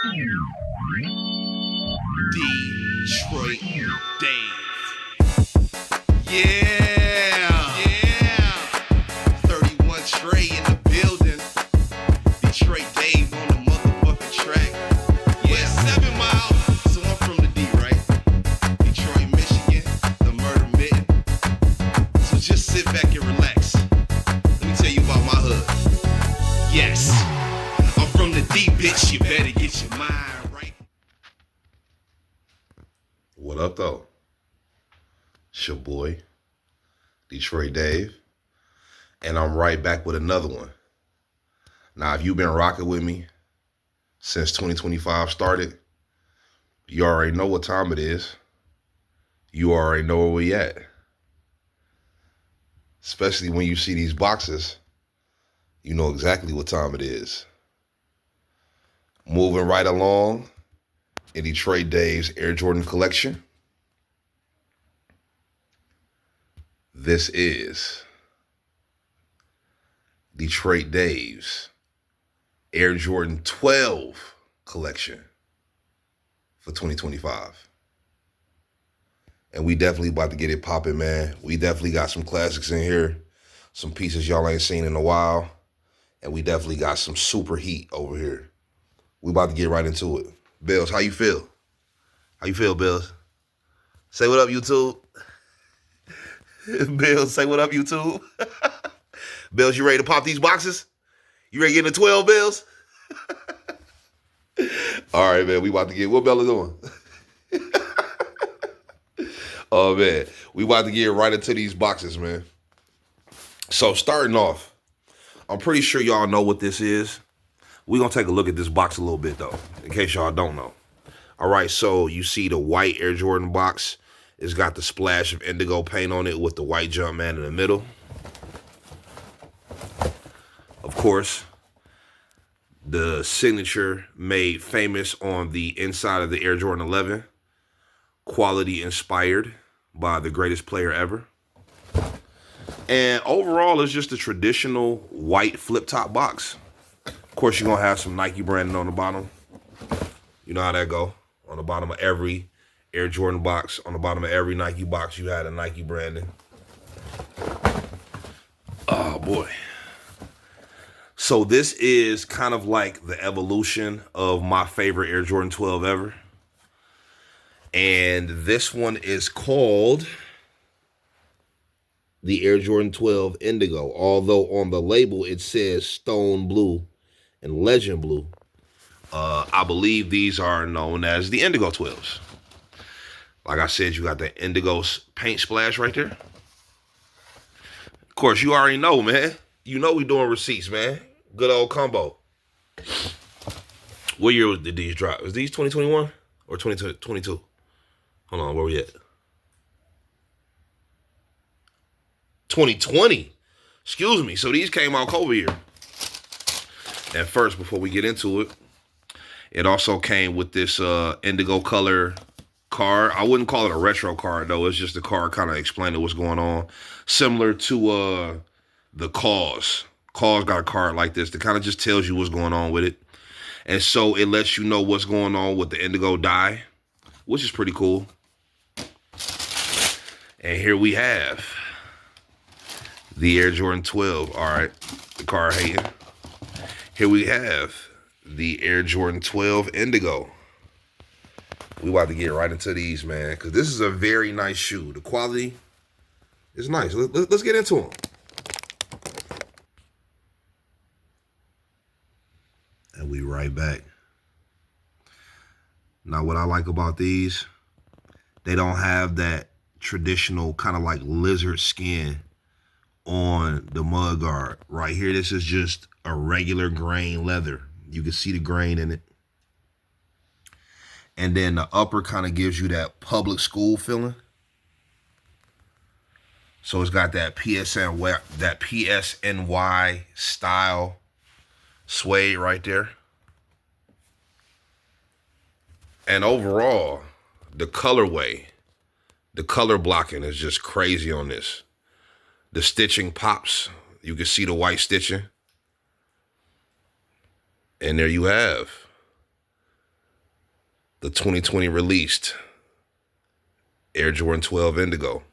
Detroit Dave. Yeah. 31 Trey in the building. Detroit Dave on the motherfucking track. Yeah, 7 Mile. So I'm from the D, right? Detroit, Michigan, the murder mitten. So just sit back and relax. Let me tell you about my hood. Yes, I'm from the D, bitch. You better get your mind right. What up, though? It's your boy, Detroit Dave, and I'm right back with another one. Now, if you've been rocking with me since 2025 started, you already know what time it is. You already know where we at. Especially when you see these boxes, you know exactly what time it is. Moving right along in Detroit Dave's Air Jordan collection. This is Detroit Dave's Air Jordan XII collection for 2025. And we definitely about to get it popping, man. We definitely got some classics in here, some pieces y'all ain't seen in a while, and we definitely got some super heat over here. We about to get right into it. Bills, how you feel? How you feel, Bills? Say what up, YouTube. Bills, say what up, YouTube. Bills, you ready to pop these boxes? You ready to get in the 12, Bills? All right, man, we about to get, what Bella doing? Oh, man, we about to get right into these boxes, man. So starting off, I'm pretty sure y'all know what this is. We're going to take a look at this box a little bit, though, in case y'all don't know. All right, so you see the white Air Jordan box. It's got the splash of indigo paint on it with the white Jumpman in the middle. Of course, the signature made famous on the inside of the Air Jordan XI. Quality inspired by the greatest player ever. And overall, it's just a traditional white flip-top box. Of course, you're going to have some Nike branding on the bottom. You know how that go. On the bottom of every Air Jordan box, on the bottom of every Nike box, you had a Nike branding. Oh, boy. So this is kind of like the evolution of my favorite Air Jordan 12 ever. And this one is called the Air Jordan 12 Indigo. Although on the label it says Stone Blue and Legend Blue. I believe these are known as the Indigo 12s. Like I said, you got the Indigo paint splash right there. Of course, you already know, man. You know we doing receipts, man. Good old combo. What year did these drop? Was these 2021 or 2022? Hold on, where we at? 2020. Excuse me. So these came out COVID year. And first, before we get into it, it also came with this indigo color card. I wouldn't call it a retro card, though. It's just a card kind of explaining what's going on. Similar to the Cause. Cause got a card like this that kind of just tells you what's going on with it. And so it lets you know what's going on with the indigo dye, which is pretty cool. And here we have the Air Jordan 12. All right, the card hating. Here we have the Air Jordan 12 Indigo. We about to get right into these, man, because this is a very nice shoe. The quality is nice. Let's get into them. And we right back. Now, what I like about these, they don't have that traditional kind of like lizard skin on the mud guard. Right here, this is just a regular grain leather. You can see the grain in it. And then the upper kind of gives you that public school feeling. So it's got that PSNY style suede right there. And overall, the colorway, the color blocking is just crazy on this. The stitching pops. You can see the white stitching. And there you have the 2020 released Air Jordan 12 Indigo.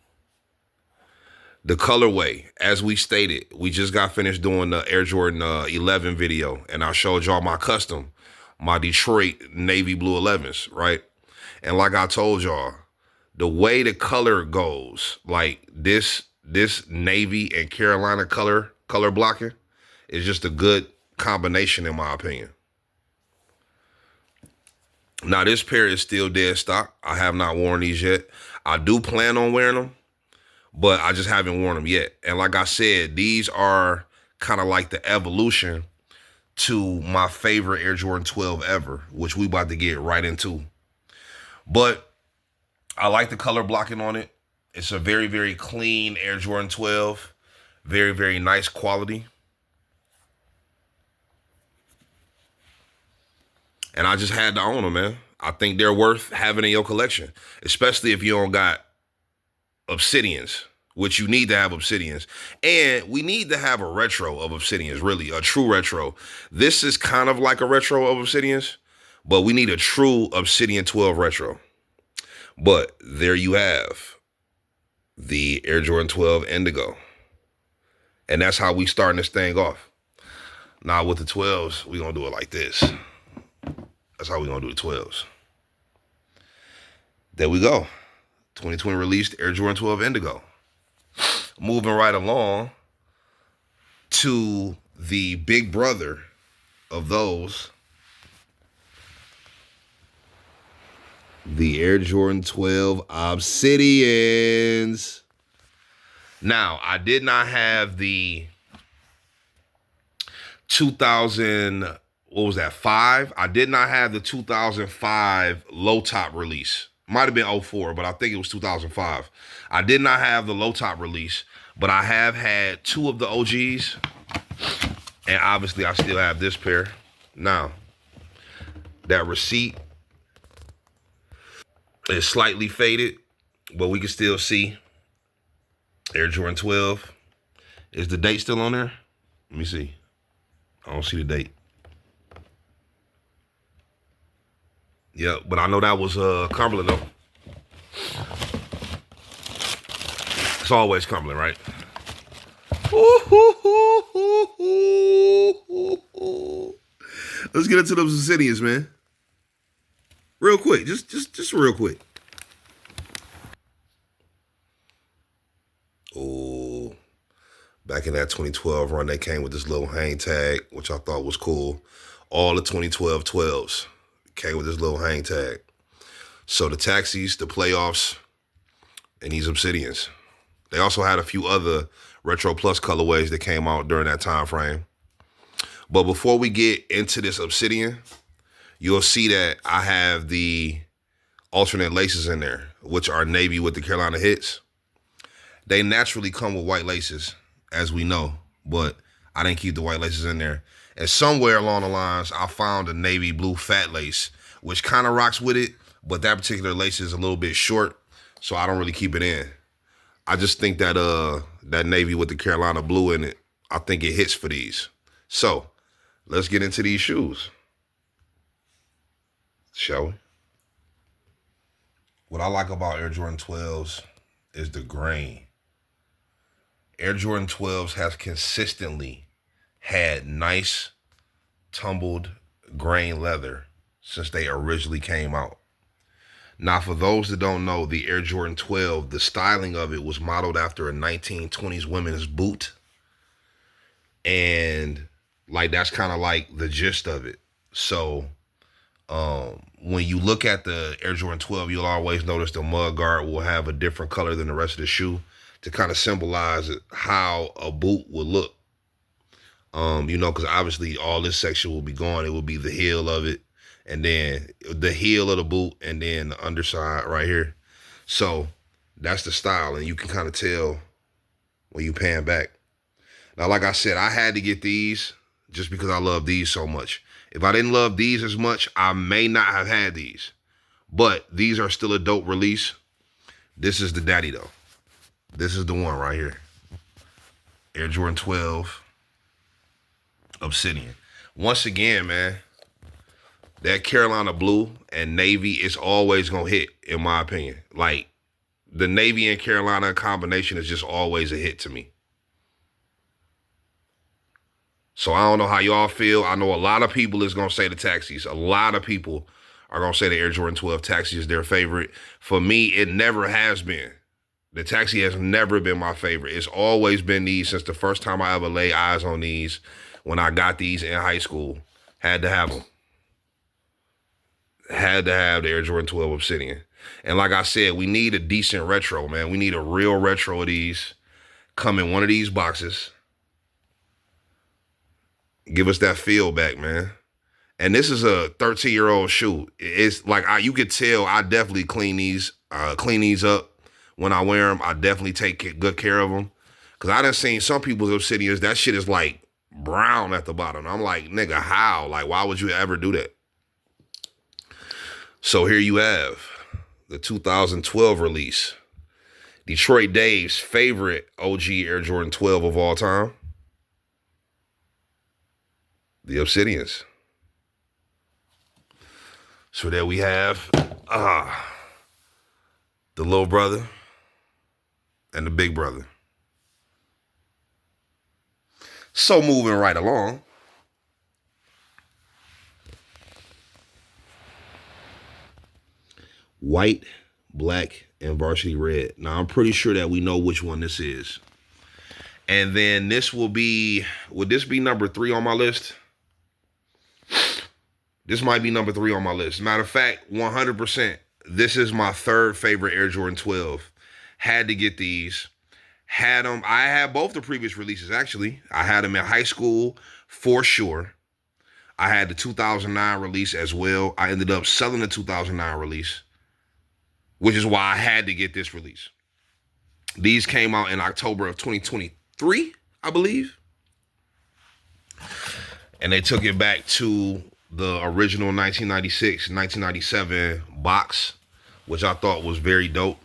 The colorway, as we stated, we just got finished doing the Air Jordan 11 video, and I showed y'all my custom, my Detroit navy blue 11s, right? And like I told y'all, the way the color goes, like this navy and Carolina color blocking is just a good combination in my opinion. Now this pair is still dead stock. I have not worn these yet. I do plan on wearing them, but I just haven't worn them yet. And like I said, these are kind of like the evolution to my favorite Air Jordan 12 ever, which we about to get right into. But I like the color blocking on it. It's a very, very clean Air Jordan 12. Very, very nice quality. And I just had to own them, man. I think they're worth having in your collection, especially if you don't got obsidians, which you need to have obsidians. And we need to have a retro of obsidians, really, a true retro. This is kind of like a retro of obsidians, but we need a true Obsidian 12 retro. But there you have the Air Jordan 12 Indigo. And that's how we starting this thing off. Now with the 12s, we're going to do it like this. That's how we're going to do the 12s. There we go. 2020 released Air Jordan 12 Indigo. Moving right along to the big brother of those, the Air Jordan 12 Obsidians. Now, I did not have the 2000, what was that, 5? I did not have the 2005 low top release. Might have been 04, but I think it was 2005. I did not have the low top release, but I have had 2 of the OGs. And obviously, I still have this pair. Now, that receipt is slightly faded, but we can still see Air Jordan 12. Is the date still on there? Let me see. I don't see the date. Yeah, but I know that was Cumberland though. It's always Cumberland, right? Let's get into those obsidians, man. Real quick, just real quick. Oh, back in that 2012 run, they came with this little hang tag, which I thought was cool. All the 2012 12s came with this little hang tag. So the taxis, the playoffs, and these obsidians. They also had a few other Retro Plus colorways that came out during that time frame. But before we get into this obsidian, you'll see that I have the alternate laces in there, which are navy with the Carolina hits. They naturally come with white laces, as we know, but I didn't keep the white laces in there. And somewhere along the lines, I found a navy blue fat lace, which kind of rocks with it, but that particular lace is a little bit short, so I don't really keep it in. I just think that that navy with the Carolina blue in it, I think it hits for these. So let's get into these shoes, shall we? What I like about Air Jordan 12s is the grain. Air Jordan 12s has consistently had nice tumbled grain leather since they originally came out. Now, for those that don't know, the Air Jordan 12, the styling of it was modeled after a 1920s women's boot. And like that's kind of like the gist of it. So when you look at the Air Jordan 12, you'll always notice the mud guard will have a different color than the rest of the shoe to kind of symbolize how a boot would look. You know, because obviously all this section will be gone. It will be the heel of it, and then the heel of the boot, and then the underside right here. So that's the style, and you can kind of tell when you pan back. Now, like I said, I had to get these just because I love these so much. If I didn't love these as much, I may not have had these. But these are still a dope release. This is the daddy, though. This is the one right here. Air Jordan 12 Obsidian. Once again, man, that Carolina blue and navy is always gonna hit, in my opinion. Like, the navy and Carolina combination is just always a hit to me. So I don't know how y'all feel. I know a lot of people is gonna say the taxis. A lot of people are gonna say the Air Jordan 12 taxi is their favorite. For me, it never has been. The taxi has never been my favorite. It's always been these since the first time I ever laid eyes on these. When I got these in high school, had to have them. Had to have the Air Jordan 12 Obsidian. And like I said, we need a decent retro, man. We need a real retro of these. Come in one of these boxes. Give us that feel back, man. And this is a 13-year-old shoe. It's like, you could tell I definitely clean these up when I wear them. I definitely take good care of them. Because I done seen some people's Obsidians, that shit is like brown at the bottom. I'm like, nigga, how? Like, why would you ever do that? So here you have the 2012 release. Detroit Dave's favorite OG Air Jordan 12 of all time. The Obsidians. So there we have the little brother and the big brother. So moving right along. White, black, and varsity red. Now, I'm pretty sure that we know which one this is. And then this will be, would this be number 3 on my list? This might be number 3 on my list. Matter of fact, 100%, this is my 3rd favorite Air Jordan 12. Had to get these. Had them. I had both the previous releases, actually. I had them in high school for sure. I had the 2009 release as well. I ended up selling the 2009 release, which is why I had to get this release. These came out in October of 2023, I believe. And they took it back to the original 1996, 1997 box, which I thought was very dope.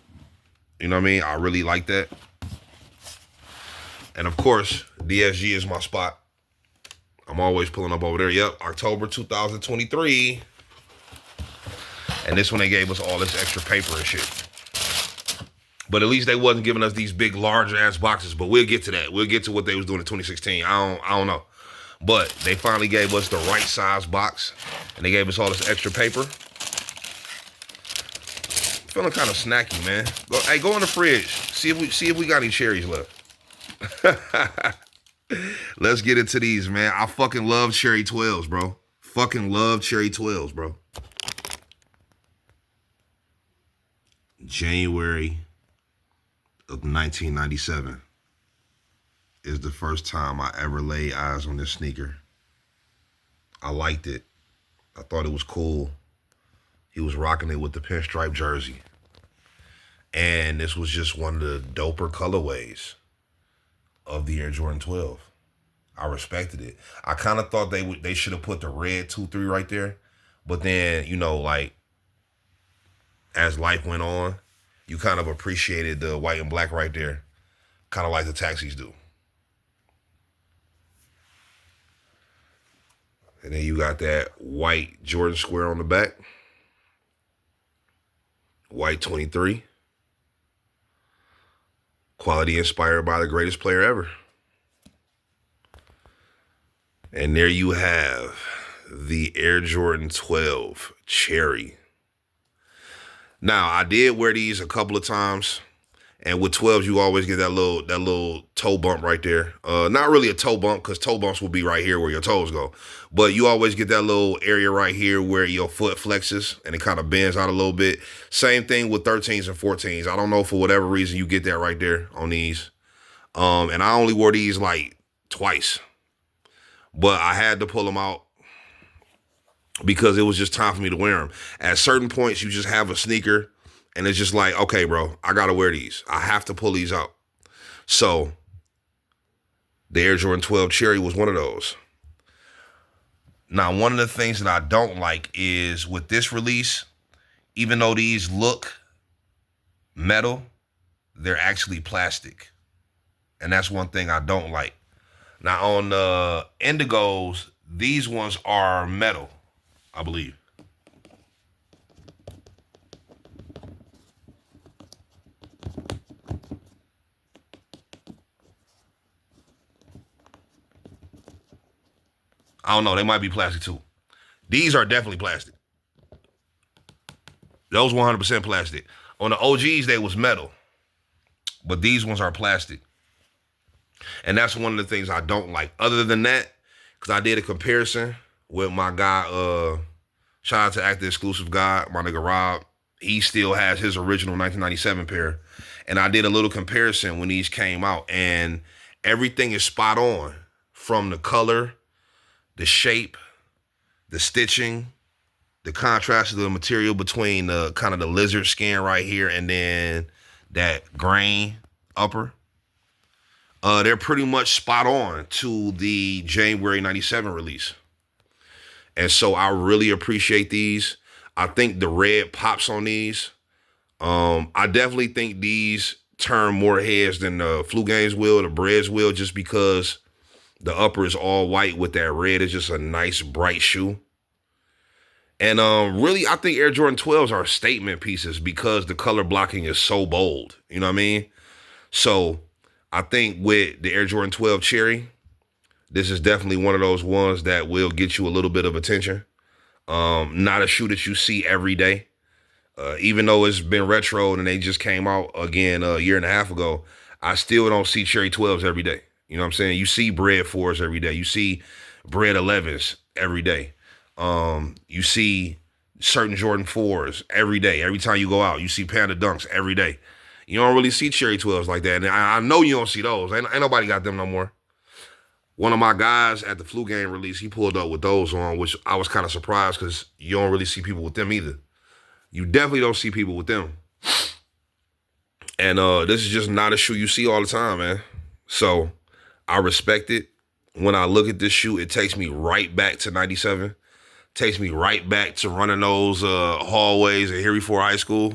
You know what I mean? I really like that. And of course, DSG is my spot. I'm always pulling up over there. Yep, October 2023. And this one they gave us all this extra paper and shit. But at least they wasn't giving us these big, large ass boxes. But we'll get to that. We'll get to what they was doing in 2016. I don't know. But they finally gave us the right size box. And they gave us all this extra paper. Feeling kind of snacky, man. Hey, go in the fridge. See if we got any cherries left. Let's get into these, man. I fucking love cherry 12s, bro. Fucking love cherry 12s, bro. January of 1997 is the first time I ever laid eyes on this sneaker. I liked it. I thought it was cool. He was rocking it with the pinstripe jersey. And this was just one of the doper colorways of the Air Jordan 12. I respected it. I kind of thought they should have put the red 2-3 right there. But then, you know, like, as life went on, you kind of appreciated the white and black right there. Kind of like the taxis do. And then you got that white Jordan square on the back. White 23. Quality inspired by the greatest player ever. And there you have the Air Jordan 12 Cherry. Now, I did wear these a couple of times. And with 12s, you always get that little toe bump right there. Not really a toe bump, because toe bumps will be right here where your toes go. But you always get that little area right here where your foot flexes and it kind of bends out a little bit. Same thing with 13s and 14s. I don't know, for whatever reason you get that right there on these. And I only wore these like twice. But I had to pull them out because it was just time for me to wear them. At certain points, you just have a sneaker and it's just like, okay, bro, I got to wear these. I have to pull these out. So the Air Jordan 12 Cherry was one of those. Now, one of the things that I don't like is with this release, even though these look metal, they're actually plastic. And that's one thing I don't like. Now, on the Indigos, these ones are metal, I believe. I don't know. They might be plastic too. These are definitely plastic. Those 100% plastic. On the OGs, they was metal. But these ones are plastic. And that's one of the things I don't like. Other than that, because I did a comparison with my guy, shout out to Active Exclusive Guy, my nigga Rob. He still has his original 1997 pair. And I did a little comparison when these came out. And everything is spot on. From the color, the shape, the stitching, the contrast of the material between the kind of the lizard skin right here and then that grain upper. They're pretty much spot on to the January 97 release. And so I really appreciate these. I think the red pops on these. I definitely think these turn more heads than the Flu Games will, the Breads will, just because the upper is all white with that red. It's just a nice bright shoe. And really, I think Air Jordan 12s are statement pieces because the color blocking is so bold. You know what I mean? So I think with the Air Jordan 12 Cherry, this is definitely one of those ones that will get you a little bit of attention. Not a shoe that you see every day. Even though it's been retro and they just came out again a year and a half ago, I still don't see Cherry 12s every day. You know what I'm saying? You see Bread 4s every day. You see Bread 11s every day. You see certain Jordan 4s every day. Every time you go out, you see Panda Dunks every day. You don't really see Cherry 12s like that. And I know you don't see those. Ain't nobody got them no more. One of my guys at the Flu Game release, he pulled up with those on, which I was kind of surprised because you don't really see people with them either. You definitely don't see people with them. And this is just not a shoe you see all the time, man. So I respect it. When I look at this shoe, it takes me right back to 97. Takes me right back to running those hallways at Harry Ford High School.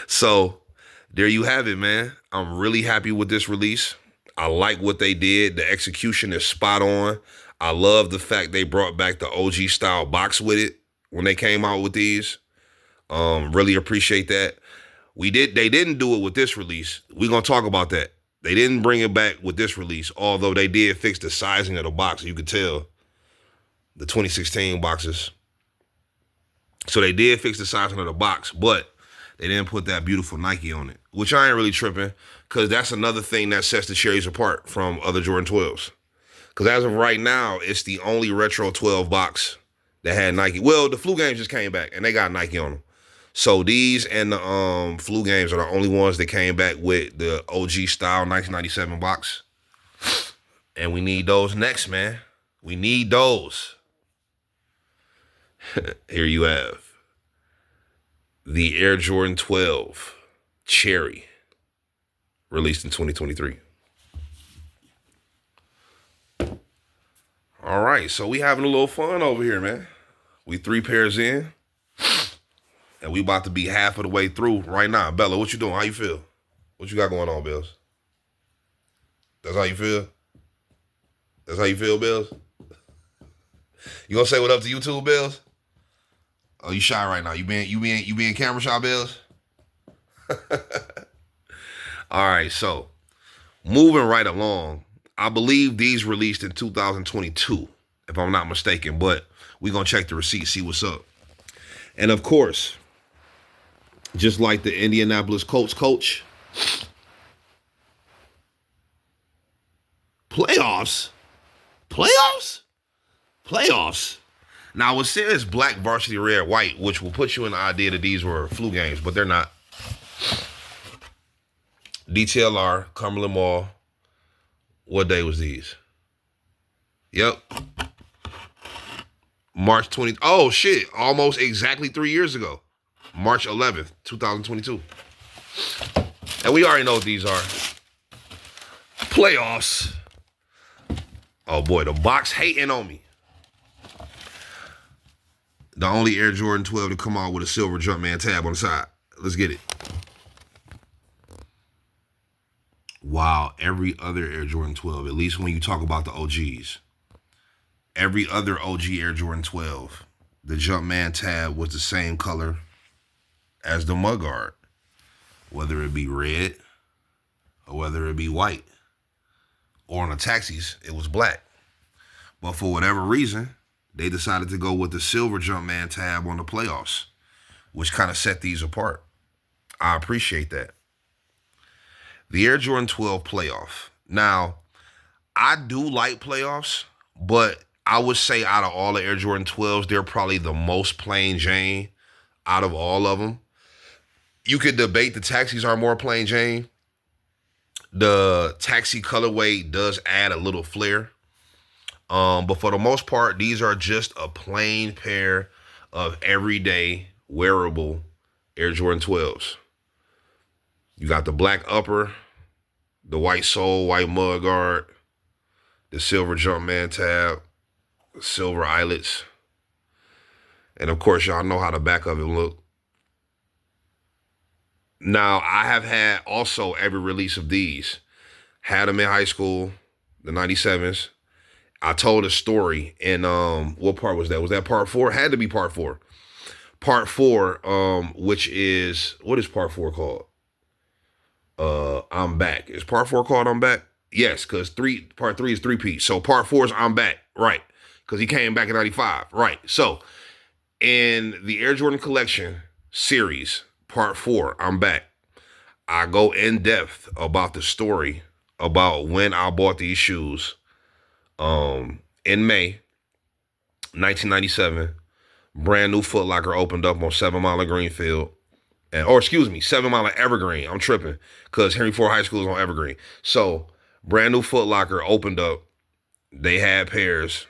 So there you have it, man. I'm really happy with this release. I like what they did. The execution is spot on. I love the fact they brought back the OG style box with it when they came out with these. Really appreciate that. They didn't do it with this release. We're going to talk about that. They didn't bring it back with this release, although they did fix the sizing of the box. You could tell the 2016 boxes. So they did fix the sizing of the box, but they didn't put that beautiful Nike on it, which I ain't really tripping because that's another thing that sets the Cherries apart from other Jordan 12s. Because as of right now, it's the only retro 12 box that had Nike. Well, the Flu Games just came back and they got Nike on them. So these and the Flu Games are the only ones that came back with the OG style 1997 box. And we need those next, man. We need those. Here you have the Air Jordan 12 Cherry, released in 2023. All right, so we having a little fun over here, man. We 3 pairs in, and we about to be half of the way through right now. Bella, what you doing? How you feel? What you got going on, Bills? That's how you feel? That's how you feel, Bills? You gonna say what up to YouTube, Bills? Oh, you shy right now. You being camera shy, Bills? All right, so moving right along, I believe these released in 2022, if I'm not mistaken, but we're going to check the receipt, see what's up. And of course, just like the Indianapolis Colts coach, playoffs. Now, it says black varsity red white, which will put you in the idea that these were Flu Games, but they're not. DTLR, Cumberland Mall. What day was these? Yep. March 20. Oh, shit. Almost exactly 3 years ago. March 11th, 2022. And we already know what these are. Playoffs. Oh, boy. The box hating on me. The only Air Jordan 12 to come out with a silver Jumpman tab on the side. Let's get it. Wow, every other Air Jordan 12, at least when you talk about the OGs, every other OG Air Jordan 12, the Jumpman tab was the same color as the mudguard, whether it be red or whether it be white or on the taxis, it was black. But for whatever reason, they decided to go with the silver Jumpman tab on the playoffs, which kind of set these apart. I appreciate that. The Air Jordan 12 playoff. Now, I do like playoffs, but I would say out of all the Air Jordan 12s, they're probably the most plain Jane out of all of them. You could debate the taxis are more plain Jane. The taxi colorway does add a little flair. But for the most part, these are just a plain pair of everyday wearable Air Jordan 12s. You got the black upper, the white sole, white mud guard, the silver Jumpman tab, silver eyelets. And of course, y'all know how the back of it look. Now, I have had also every release of these. Had them in high school, the 97s. I told a story in, what part was that? Was that part 4? Had to be part 4. Part 4, which is, what is part 4 called? I'm Back. Is part 4 called I'm Back? Yes, because part 3 is 3-piece. So part 4 is I'm Back, right? Because he came back in 95, right? So in the Air Jordan Collection series, part 4, I'm Back, I go in depth about the story about when I bought these shoes. In May 1997, brand new Foot Locker opened up on 7 Mile of Greenfield. 7 Mile of Evergreen. I'm tripping because Henry Ford High School is on Evergreen. So, brand new Foot Locker opened up. They had pairs.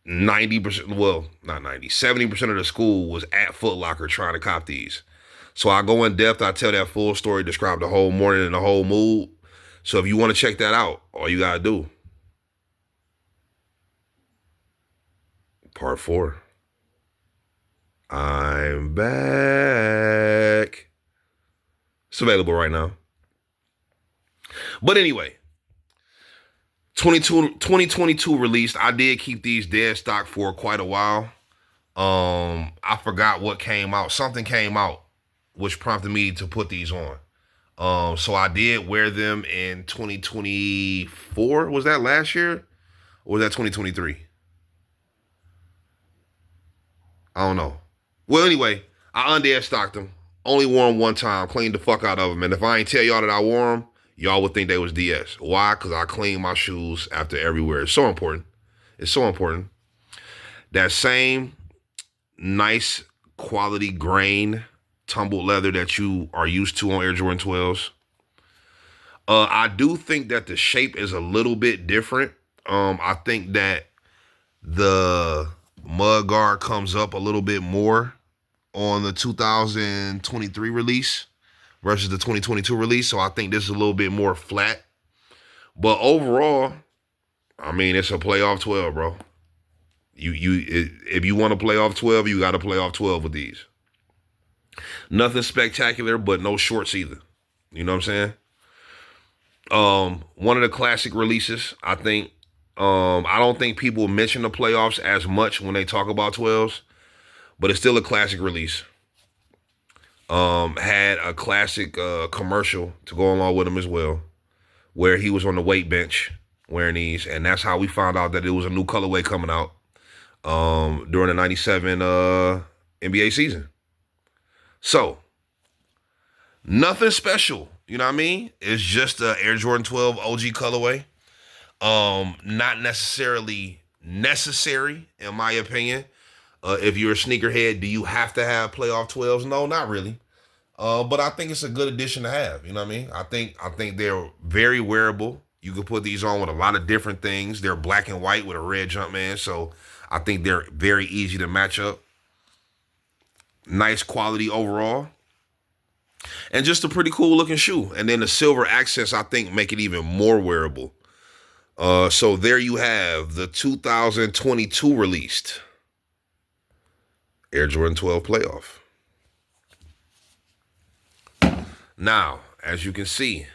90%, well, not 90, 70% of the school was at Foot Locker trying to cop these. So, I go in depth. I tell that full story, describe the whole morning and the whole mood. So, if you want to check that out, all you got to do. Part 4. I'm Back. It's available right now. But anyway, 2022 released. I did keep these dead stock for quite a while. I forgot what came out. Something came out which prompted me to put these on. So I did wear them in 2024. Was that last year? Or was that 2023? I don't know. Well, anyway, I undead stocked them. Only wore them one time. Cleaned the fuck out of them. And if I ain't tell y'all that I wore them, y'all would think they was DS. Why? Because I clean my shoes after everywhere. It's so important. It's so important. That same nice quality grain tumbled leather that you are used to on Air Jordan 12s. I do think that the shape is a little bit different. I think that the mud guard comes up a little bit more on the 2023 release versus the 2022 release. So I think this is a little bit more flat. But overall, I mean, it's a playoff 12, bro. If you want to play off 12, you got to play off 12 with these. Nothing spectacular, but no shorts either. You know what I'm saying? One of the classic releases, I think. I don't think people mention the playoffs as much when they talk about 12s, but it's still a classic release. Had a classic commercial to go along with him as well, where he was on the weight bench wearing these, and that's how we found out that it was a new colorway coming out during the 97 NBA season. So, nothing special, you know what I mean? It's just a Air Jordan 12 OG colorway. Not necessarily necessary, in my opinion. If you're a sneakerhead, do you have to have playoff 12s? No, not really. But I think it's a good addition to have. You know what I mean? I think they're very wearable. You can put these on with a lot of different things. They're black and white with a red Jumpman, so I think they're very easy to match up. Nice quality overall. And just a pretty cool looking shoe. And then the silver accents, I think, make it even more wearable. So there you have the 2022 released Air Jordan 12 playoff. Now, as you can see,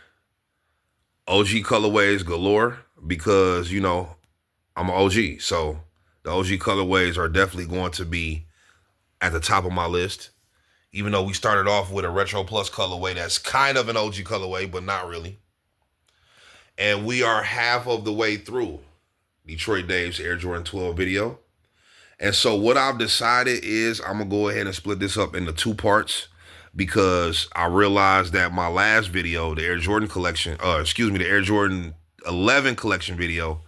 OG colorways galore because, you know, I'm an OG. So the OG colorways are definitely going to be at the top of my list. Even though we started off with a Retro Plus colorway that's kind of an OG colorway, but not really. And we are half of the way through Detroit Dave's Air Jordan 12 video. And so what I've decided is I'm going to go ahead and split this up into 2 parts, because I realized that my last video, the Air Jordan collection, the Air Jordan 11 collection video,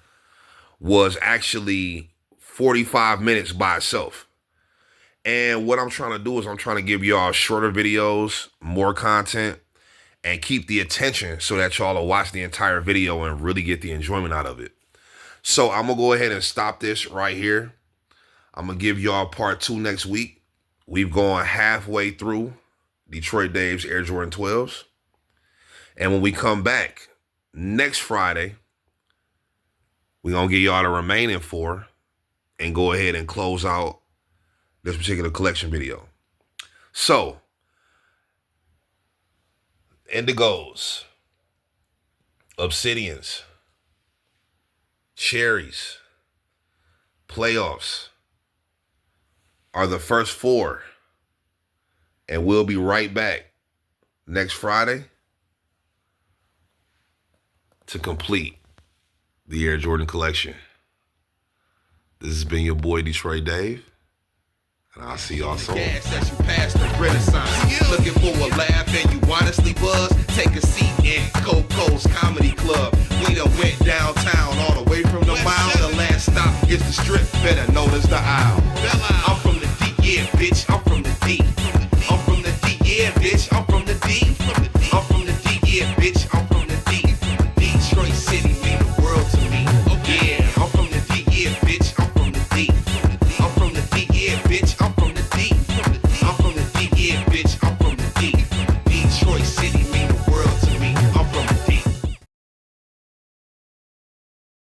was actually 45 minutes by itself. And what I'm trying to do is I'm trying to give y'all shorter videos, more content, and keep the attention so that y'all will watch the entire video and really get the enjoyment out of it. So I'm going to go ahead and stop this right here. I'm going to give y'all part 2 next week. We've gone halfway through Detroit Dave's Air Jordan 12s. And when we come back next Friday, we're going to give y'all the remaining 4 and go ahead and close out this particular collection video. So, Indigos, Obsidians, Cherries, Playoffs are the first 4. And we'll be right back next Friday to complete the Air Jordan collection. This has been your boy, Detroit Dave. And I'll see y'all soon. Gas as you pass the Renaissance. Looking for a laugh and you honestly buzz. Take a seat in Coco's Comedy Club. We done went downtown all the way from the mile. The last stop is the Strip, better known as the Isle.